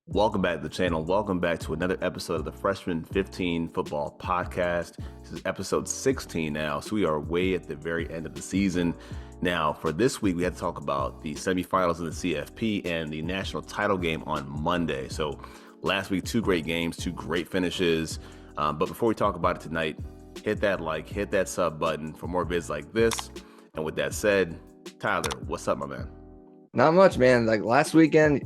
Welcome back to the channel. Welcome back to another episode of the Freshman 15 Football Podcast. This is episode 16 now, so we are way at the very end of the season. Now, for this week, we had to talk about the semifinals of the CFP and the national title game on Monday. So last week, two great games, two great finishes. But before we talk about it tonight, hit that like, hit that sub button for more vids like this. And with that said, Tyler, what's up, my man? Not much, man. Like last weekend,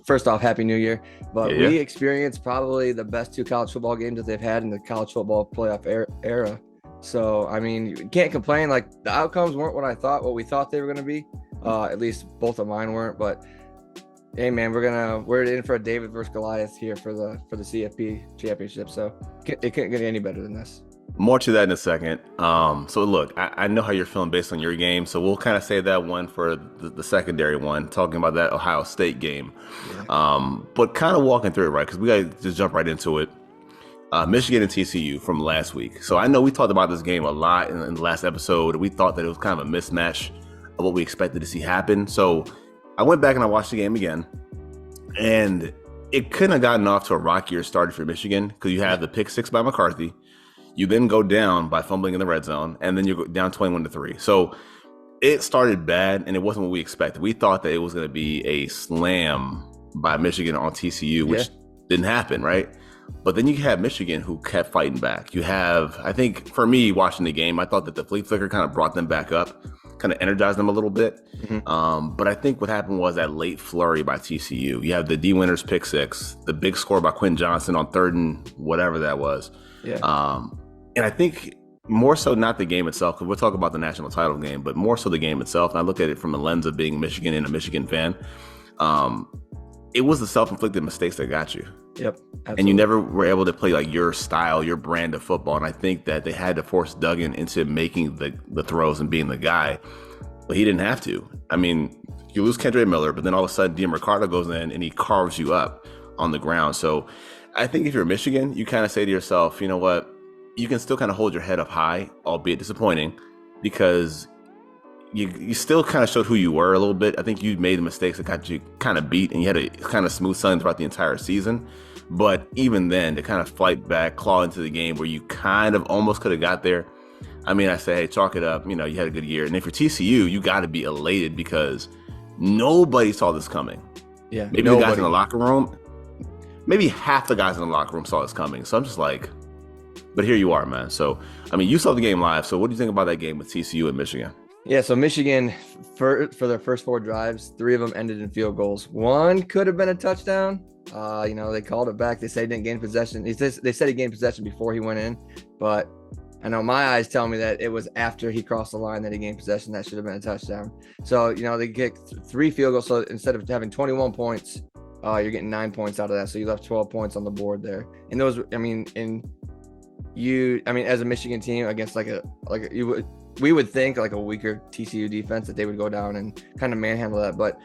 first off, Happy New Year. But we experienced probably the best two college football games that they've had in the college football playoff era. So, I mean, you can't complain. Like the outcomes weren't what we thought they were going to be. At least both of mine weren't. But hey, man, we're in for a David versus Goliath here for the CFP championship. So it couldn't get any better than this. More to that in a second. So look, I know how you're feeling based on your game, so we'll kind of save that one for the secondary one, talking about that Ohio State game. Yeah. But kind of walking through it, right? Because we got to just jump right into it. Michigan and TCU from last week. So I know we talked about this game a lot in the last episode. We thought that it was kind of a mismatch of what we expected to see happen. So I went back and I watched the game again, and it couldn't have gotten off to a rockier start for Michigan because you had the pick six by McCarthy. You then go down by fumbling in the red zone, and then you go down 21-3. So it started bad, and it wasn't what we expected. We thought that it was going to be a slam by Michigan on TCU, which didn't happen, right? But then you have Michigan who kept fighting back. You have, I think, for me, watching the game, I thought that the flea flicker kind of brought them back up, kind of energized them a little bit. Mm-hmm. But I think what happened was that late flurry by TCU. You have the D. Winters pick six, the big score by Quentin Johnson on third and whatever that was. Yeah. And I think more so not the game itself, because we'll talk about the national title game, but more so the game itself. And I look at it from the lens of being Michigan and a Michigan fan. It was the self-inflicted mistakes that got you. Yep. Absolutely. And you never were able to play like your style, your brand of football. And I think that they had to force Duggan into making the throws and being the guy, but he didn't have to. I mean, you lose Kendra Miller, but then all of a sudden Dean Ricardo goes in and he carves you up on the ground. So I think if you're Michigan, you kind of say to yourself, you know what? You can still kind of hold your head up high, albeit disappointing, because you still kind of showed who you were a little bit. I think you made the mistakes that got you kind of beat, and you had a kind of smooth sailing throughout the entire season. But even then, to kind of fight back, claw into the game where you kind of almost could have got there. I mean, I say, hey, chalk it up. You know, you had a good year. And if you're TCU, you got to be elated because nobody saw this coming. Yeah, maybe the guys in the locker room, maybe half the guys in the locker room saw this coming. So I'm just like, but here you are, man. So, I mean, you saw the game live. So what do you think about that game with TCU and Michigan? Yeah, so Michigan, for their first four drives, three of them ended in field goals. One could have been a touchdown. They called it back. They said he didn't gain possession. They said he gained possession before he went in. But I know my eyes tell me that it was after he crossed the line that he gained possession. That should have been a touchdown. So, they kicked three field goals. So instead of having 21 points, you're getting 9 points out of that. So you left 12 points on the board there. And those, as a Michigan team against we would think like a weaker TCU defense that they would go down and kind of manhandle that. But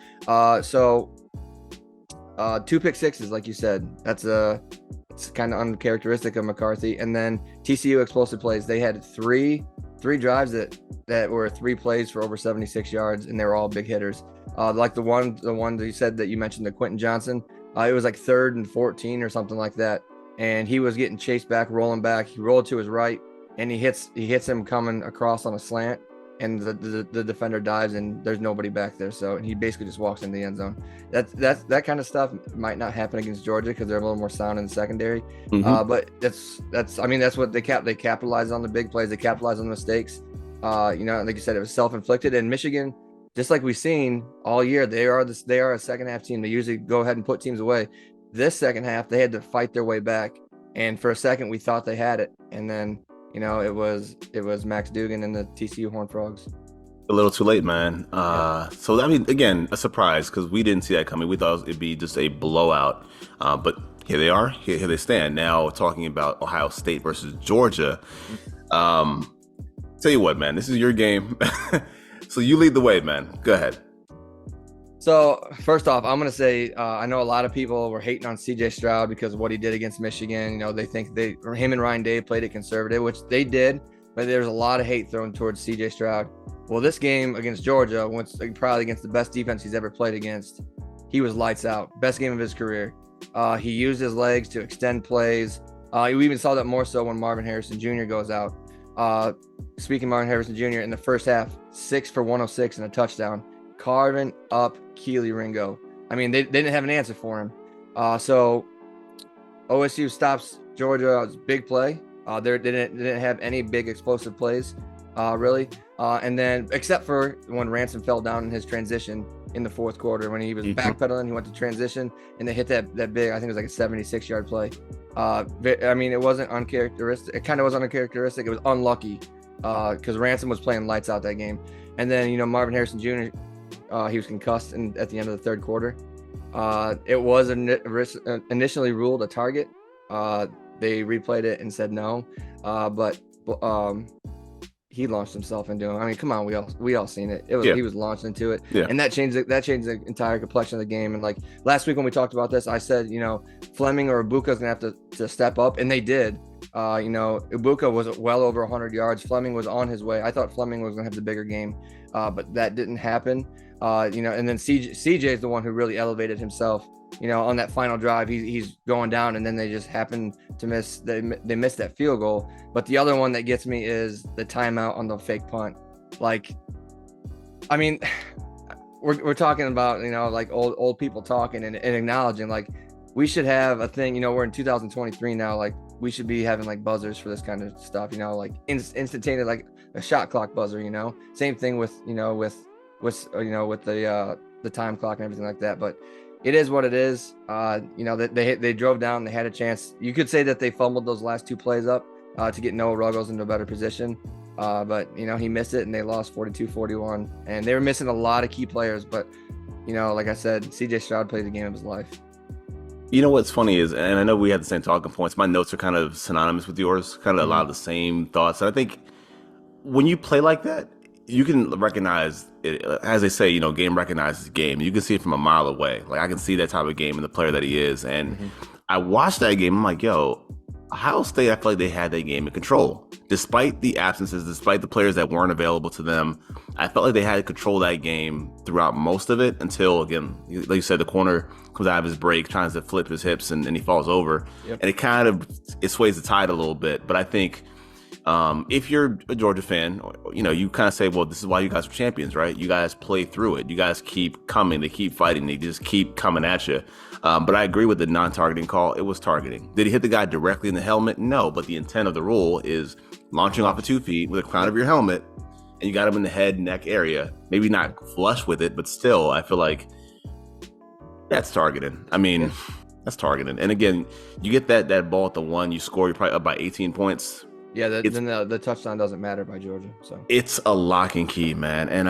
two pick sixes, like you said, it's kind of uncharacteristic of McCarthy. And then TCU explosive plays. They had three drives that were three plays for over 76 yards, and they were all big hitters. Like the one that you said that you mentioned, the Quentin Johnson. It was like 3rd and 14 or something like that. And he was getting chased back, rolling back. He rolled to his right, and he hits him coming across on a slant, and the defender dives, and there's nobody back there. So he basically just walks in the end zone. That kind of stuff might not happen against Georgia because they're a little more sound in the secondary. Mm-hmm. But that's what they capitalize on the big plays. They capitalize on the mistakes. Like you said, it was self-inflicted. And Michigan, just like we've seen all year, they are a second half team. They usually go ahead and put teams away. This second half, they had to fight their way back, and for a second, we thought they had it, and then it was Max Duggan and the TCU Horned Frogs. A little too late, man. So I mean, again, a surprise because we didn't see that coming. We thought it'd be just a blowout, but here they are. Here they stand now, talking about Ohio State versus Georgia. Tell you what, man, this is your game, so you lead the way, man. Go ahead. So first off, I'm going to say I know a lot of people were hating on C.J. Stroud because of what he did against Michigan. They think him and Ryan Day played it conservative, which they did, but there's a lot of hate thrown towards C.J. Stroud. Well, this game against Georgia, probably against the best defense he's ever played against, he was lights out. Best game of his career. He used his legs to extend plays. We even saw that more so when Marvin Harrison Jr. goes out. Speaking of Marvin Harrison Jr., in the first half, 6 for 106 and a touchdown, carving up Keely Ringo. I mean, they didn't have an answer for him. So OSU stops Georgia's big play. They didn't have any big explosive plays, really. And then, except for when Ransom fell down in his transition in the fourth quarter, when he was backpedaling, he went to transition, and they hit that big, I think it was like a 76-yard play. I mean, it wasn't uncharacteristic. It kind of was uncharacteristic. It was unlucky because Ransom was playing lights out that game. And then, Marvin Harrison Jr., he was concussed at the end of the third quarter. It was initially ruled a target. They replayed it and said no, but he launched himself into him. I mean, come on, we all seen it. He was launched into it, and that changed the entire complexion of the game. And like last week when we talked about this, I said, Fleming or Ibuka's gonna have to step up, and they did. Ibuka was well over 100 yards. Fleming was on his way. I thought Fleming was gonna have the bigger game, but that didn't happen. And then CJ is the one who really elevated himself. On that final drive, he's going down, and then they just happen to miss. They missed that field goal. But the other one that gets me is the timeout on the fake punt. Like, I mean, we're talking about like old people talking and acknowledging, like, we should have a thing. We're in 2023 now. Like, we should be having like buzzers for this kind of stuff. Like instantaneous, like a shot clock buzzer. Same thing with with the time clock and everything like that. But it is what it is. They drove down. They had a chance. You could say that they fumbled those last two plays up to get Noah Ruggles into a better position. But he missed it, and they lost 42-41. And they were missing a lot of key players. But like I said, CJ Stroud played the game of his life. What's funny is, and I know we had the same talking points. My notes are kind of synonymous with yours. Kind of a lot of the same thoughts. And I think when you play like that, you can recognize it, as they say, game recognizes game. You can see it from a mile away. Like, I can see that type of game and the player that he is. And I watched that game. I'm like, Ohio State, I feel like they had that game in control. Despite the absences, despite the players that weren't available to them, I felt like they had to control that game throughout most of it until, again, like you said, the corner comes out of his break, tries to flip his hips, and he falls over. Yep. And it sways the tide a little bit. But I think if you're a Georgia fan, you kind of say, well, this is why you guys are champions, right? You guys play through it. You guys keep coming. They keep fighting. They just keep coming at you. But I agree with the non-targeting call. It was targeting. Did he hit the guy directly in the helmet? No, but the intent of the rule is launching off of 2 feet with the crown of your helmet, and you got him in the head, neck area. Maybe not flush with it, but still, I feel like that's targeting. I mean, that's targeting. And again, you get that ball at the 1, you score, you're probably up by 18 points. Yeah, then the touchdown doesn't matter by Georgia. So it's a lock and key, man. And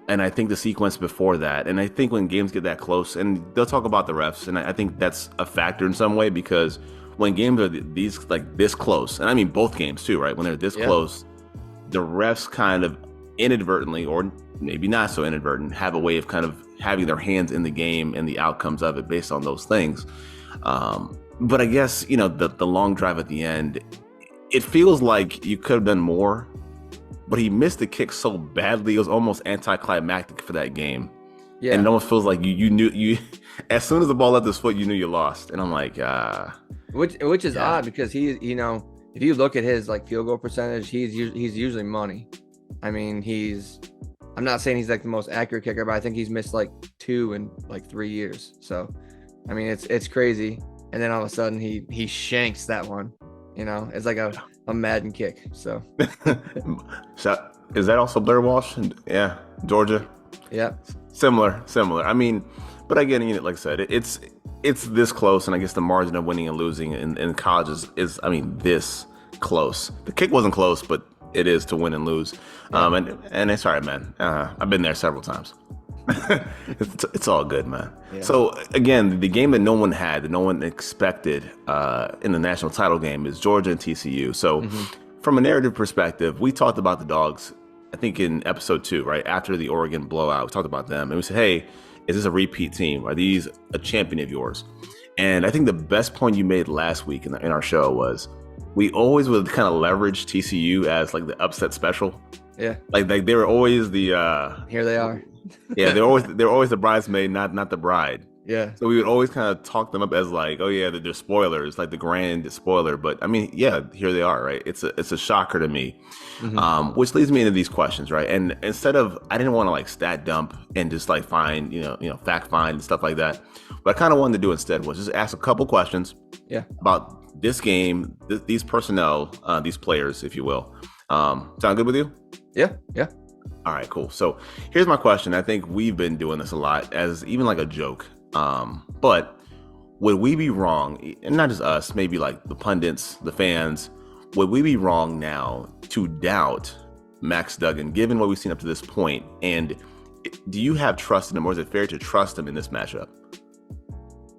and I think the sequence before that, and I think when games get that close, and they'll talk about the refs, and I think that's a factor in some way, because when games are this close, and I mean both games too, right? When they're this close, the refs kind of inadvertently, or maybe not so inadvertent, have a way of kind of having their hands in the game and the outcomes of it based on those things. But I guess the long drive at the end, it feels like you could have done more, but he missed the kick so badly. It was almost anticlimactic for that game. Yeah. And it almost feels like you knew as soon as the ball left his foot, you knew you lost. And I'm like, which is odd, because he, if you look at his like field goal percentage, he's usually money. I mean, I'm not saying he's like the most accurate kicker, but I think he's missed like 2 in like 3 years. So, I mean, it's crazy. And then all of a sudden he shanks that one. It's like a Madden kick. So is that also Blair Walsh? Yeah, Georgia. Yeah, similar. I mean, but again, like I said, it's this close, and I guess the margin of winning and losing in college is this close. The kick wasn't close, but it is to win and lose. Yeah. And it's all right, man. I've been there several times. It's all good, man. Yeah. So again, the game that no one had, that no one expected in the national title game is Georgia and TCU. So from a narrative perspective, we talked about the Dogs, I think in episode 2, right after the Oregon blowout. We talked about them, and we said, hey, is this a repeat team? Are these a champion of yours? And I think the best point you made last week in our show was we always would kind of leverage TCU as like the upset special. Yeah, like they were always the here they are. Yeah, they're always the bridesmaid, not the bride. Yeah. So we would always kind of talk them up as like, oh yeah, they're spoilers, like the grand spoiler. But I mean, yeah, here they are, right? It's a shocker to me, Hmm. which leads me into these questions, right? And instead of, I didn't want to like stat dump and just like find, fact find and stuff like that. What I kind of wanted to do instead was just ask a couple questions Yeah. about this game, these personnel, these players, if you will. Sound good with you? Yeah. Yeah. All right, cool. So here's my question. I think we've been doing this a lot as even like a joke. But would we be wrong, and not just us, maybe like the pundits, the fans, would we be wrong now to doubt Max Duggan, given what we've seen up to this point? And do you have trust in him, or is it fair to trust him in this matchup?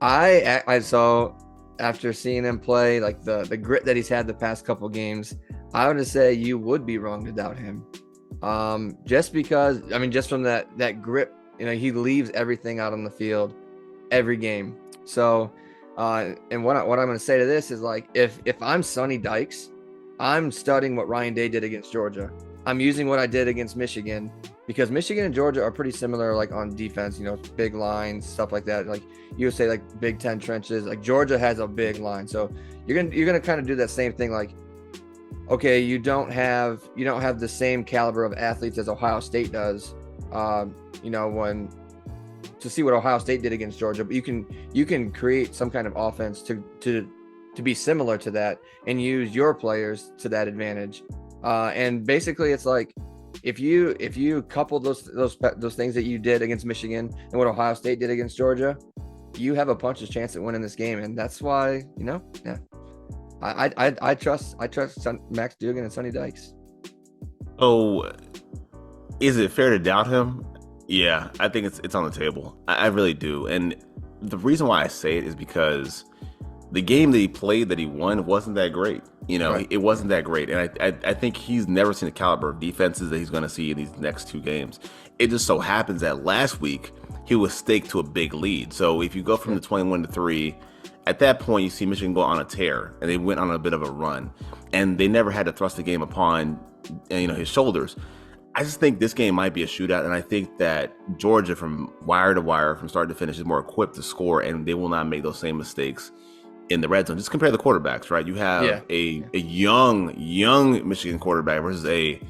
I saw after seeing him play, like the grit that he's had the past couple games, I would say you would be wrong to doubt him. Just because, I mean, just from that grip, he leaves everything out on the field every game. So, and what I'm going to say to this is like, if I'm Sonny Dykes, I'm studying what Ryan Day did against Georgia. I'm using what I did against Michigan, because Michigan and Georgia are pretty similar, like on defense, big lines, stuff like that. Like you would say, like Big Ten trenches. Like Georgia has a big line, so you're gonna kind of do that same thing. Like, okay, you don't have the same caliber of athletes as Ohio State does. When to see what Ohio State did against Georgia, but you can create some kind of offense to be similar to that and use your players to that advantage. And basically, it's like if you couple those things that you did against Michigan and what Ohio State did against Georgia, you have a puncher's chance at winning this game. And that's why, yeah, I trust Max Duggan and Sonny Dykes. Oh, is it fair to doubt him? Yeah, I think it's on the table. I really do. And the reason why I say it is because the game that he played that he won wasn't that great. Right. It wasn't that great. And I think he's never seen the caliber of defenses that he's going to see in these next two games. It just so happens that last week he was staked to a big lead. So if you go from the 21-3, at that point you see Michigan go on a tear, and they went on a bit of a run, and they never had to thrust the game upon his shoulders. I just think this game might be a shootout, and I think that Georgia, from wire to wire, from start to finish, is more equipped to score, and they will not make those same mistakes in the red zone. Just compare the quarterbacks, right? You have a young Michigan quarterback versus a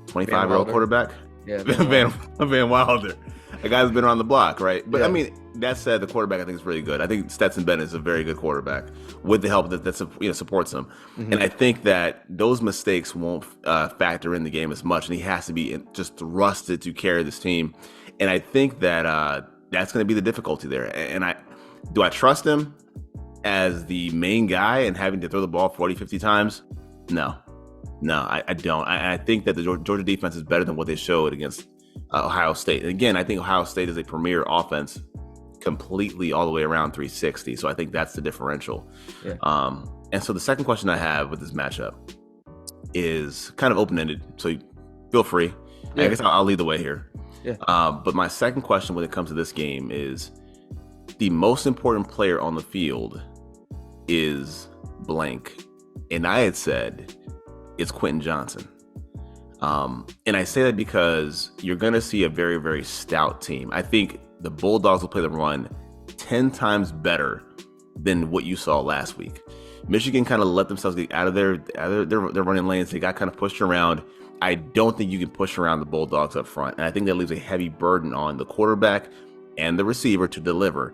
25-year-old quarterback. Yeah, Van Wilder, a guy who's been around the block, right? But yeah. I mean, that said, the quarterback I think is really good. I think Stetson Bennett is a very good quarterback with the help that supports him. Mm-hmm. And I think that those mistakes won't factor in the game as much, and he has to be just thrusted to carry this team. And I think that that's going to be the difficulty there. And I trust him as the main guy and having to throw the ball 40, 50 times? No, I don't. I think that the Georgia defense is better than what they showed against Ohio State. And again, I think Ohio State is a premier offense completely all the way around 360. So I think that's the differential. Yeah. And so the second question I have with this matchup is kind of open-ended. So feel free. Yeah. I guess I'll lead the way here. Yeah. But my second question when it comes to this game is the most important player on the field is blank. And I had said it's Quentin Johnson. And I say that because you're going to see a very, very stout team. I think the Bulldogs will play the run 10 times better than what you saw last week. Michigan kind of let themselves get out of their running lanes. They got kind of pushed around. I don't think you can push around the Bulldogs up front. And I think that leaves a heavy burden on the quarterback and the receiver to deliver.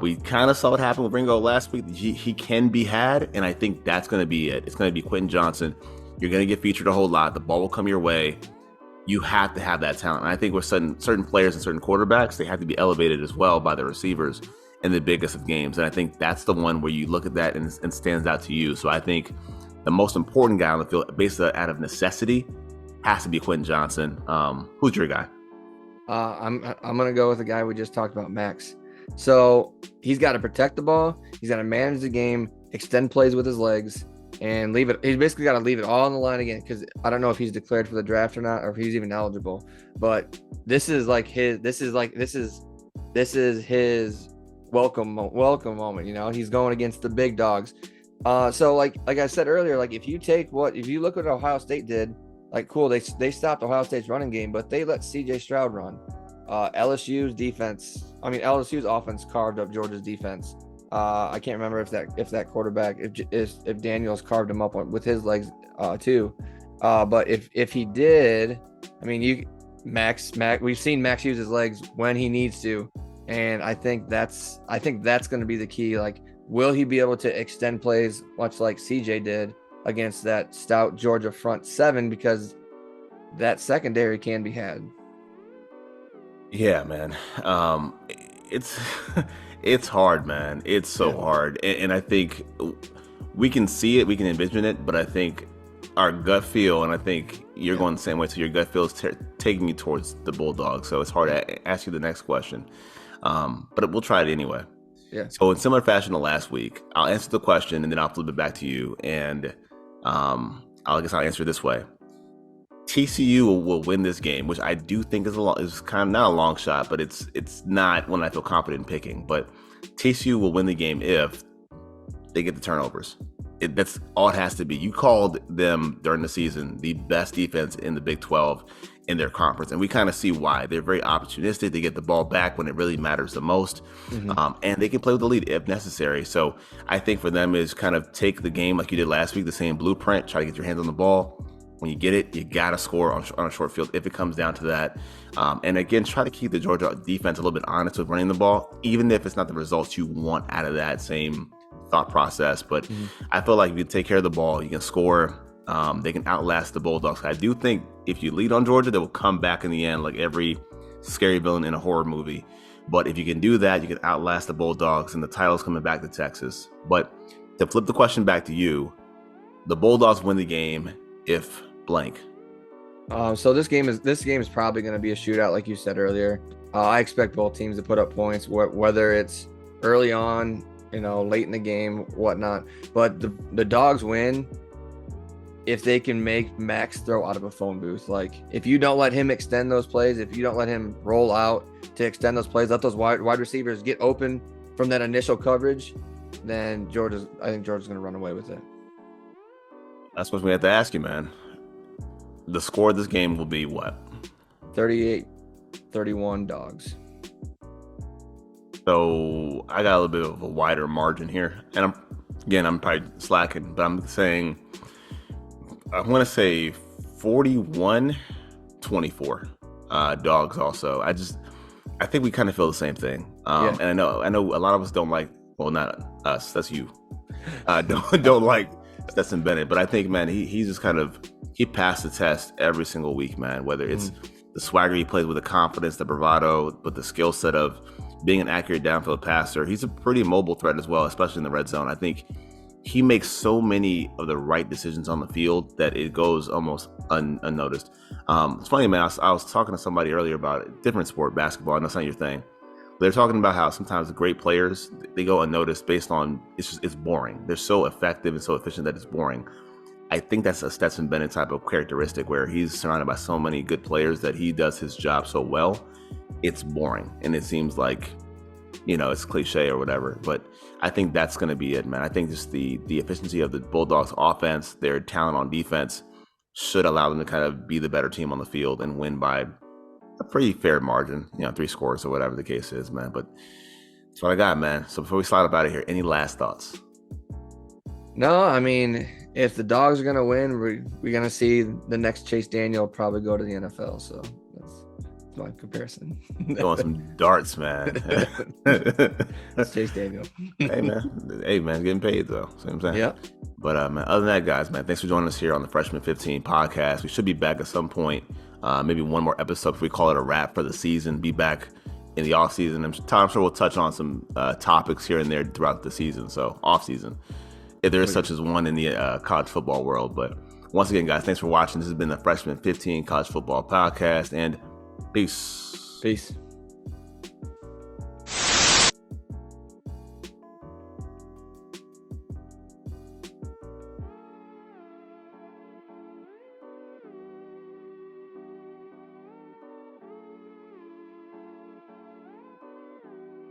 We kind of saw what happened with Ringo last week. He can be had, and I think that's going to be it. It's going to be Quentin Johnson. You're going to get featured a whole lot. The ball will come your way. You have to have that talent. And I think with certain players and certain quarterbacks, they have to be elevated as well by the receivers in the biggest of games. And I think that's the one where you look at that and stands out to you. So I think the most important guy on the field, basically out of necessity, has to be Quentin Johnson. Who's your guy? I'm going to go with the guy we just talked about, Max. So he's got to protect the ball. He's got to manage the game, extend plays with his legs, and leave it. He's basically got to leave it all on the line again, because I don't know if he's declared for the draft or not, or if he's even eligible. But this is his welcome moment. He's going against the big dogs. So like I said earlier, like if you look at what Ohio State did, like cool, they stopped Ohio State's running game, but they let CJ Stroud run. LSU's defense. I mean, LSU's offense carved up Georgia's defense. I can't remember if that quarterback, if Daniels carved him up with his legs too. But if he did, I mean, Max, we've seen Max use his legs when he needs to, and I think that's going to be the key. Like, will he be able to extend plays much like CJ did against that stout Georgia front seven, because that secondary can be had. Yeah, man. It's it's hard, man. It's so hard, and I think we can see it, we can envision it, but I think our gut feel, and I think you're going the same way. So your gut feel is taking you towards the Bulldogs. So it's hard to ask you the next question, but we'll try it anyway. Yeah. So in similar fashion to last week, I'll answer the question and then I'll flip it back to you, and I guess I'll answer it this way. TCU will win this game, which I do think is kind of not a long shot, but it's not one I feel confident in picking. But TCU will win the game if they get the turnovers. That's all it has to be. You called them during the season the best defense in the Big 12 in their conference, and we kind of see why. They're very opportunistic. They get the ball back when it really matters the most, and they can play with the lead if necessary. So I think for them is kind of take the game like you did last week, the same blueprint, try to get your hands on the ball. When you get it, you got to score on a short field if it comes down to that. And again, try to keep the Georgia defense a little bit honest with running the ball, even if it's not the results you want out of that same thought process. But I feel like if you take care of the ball, you can score. They can outlast the Bulldogs. I do think if you lead on Georgia, they will come back in the end like every scary villain in a horror movie. But if you can do that, you can outlast the Bulldogs, and the title's coming back to Texas. But to flip the question back to you, the Bulldogs win the game if blank. So this game is probably going to be a shootout, like you said earlier. I expect both teams to put up points, whether it's early on, late in the game, whatnot. But the Dogs win if they can make Max throw out of a phone booth. Like, if you don't let him extend those plays, if you don't let him roll out to extend those plays, let those wide receivers get open from that initial coverage, then I think Georgia's going to run away with it. That's what we have to ask you, man. The score of this game will be what? 38-31 Dogs. So I got a little bit of a wider margin here. And I'm probably slacking, but I'm saying, I want to say 41-24 Dogs also. I think we kind of feel the same thing. And I know a lot of us don't like, well, not us, that's you. Don't like Stetson Bennett, but I think, man, he's just he passed the test every single week, man, whether it's the swagger he plays with, the confidence, the bravado, but the skill set of being an accurate downfield passer. He's a pretty mobile threat as well, especially in the red zone. I think he makes so many of the right decisions on the field that it goes almost unnoticed. It's funny, man, I was talking to somebody earlier about a different sport, basketball. I know it's not your thing. They're talking about how sometimes the great players, they go unnoticed based on it's boring. They're so effective and so efficient that it's boring. I think that's a Stetson Bennett type of characteristic where he's surrounded by so many good players that he does his job so well. It's boring, and it seems like, it's cliche or whatever. But I think that's going to be it, man. I think just the efficiency of the Bulldogs offense, their talent on defense, should allow them to kind of be the better team on the field and win by a pretty fair margin, 3 scores or whatever the case is, man. But that's what I got, man. So before we slide up out of here, any last thoughts? No, I mean, if the Dogs are going to win, we're going to see the next Chase Daniel probably go to the NFL. So that's my comparison. Going some darts, man. That's Chase Daniel. Hey, man, getting paid, though. See what I'm saying? Yeah. But man, other than that, guys, man, thanks for joining us here on the Freshman 15 podcast. We should be back at some point, maybe one more episode if we call it a wrap for the season. Be back in the off season. I'm sure we'll touch on some topics here and there throughout the season. So off season, if there is such as one in the college football world. But once again, guys, thanks for watching. This has been the Freshman 15 College Football Podcast, and peace. Peace.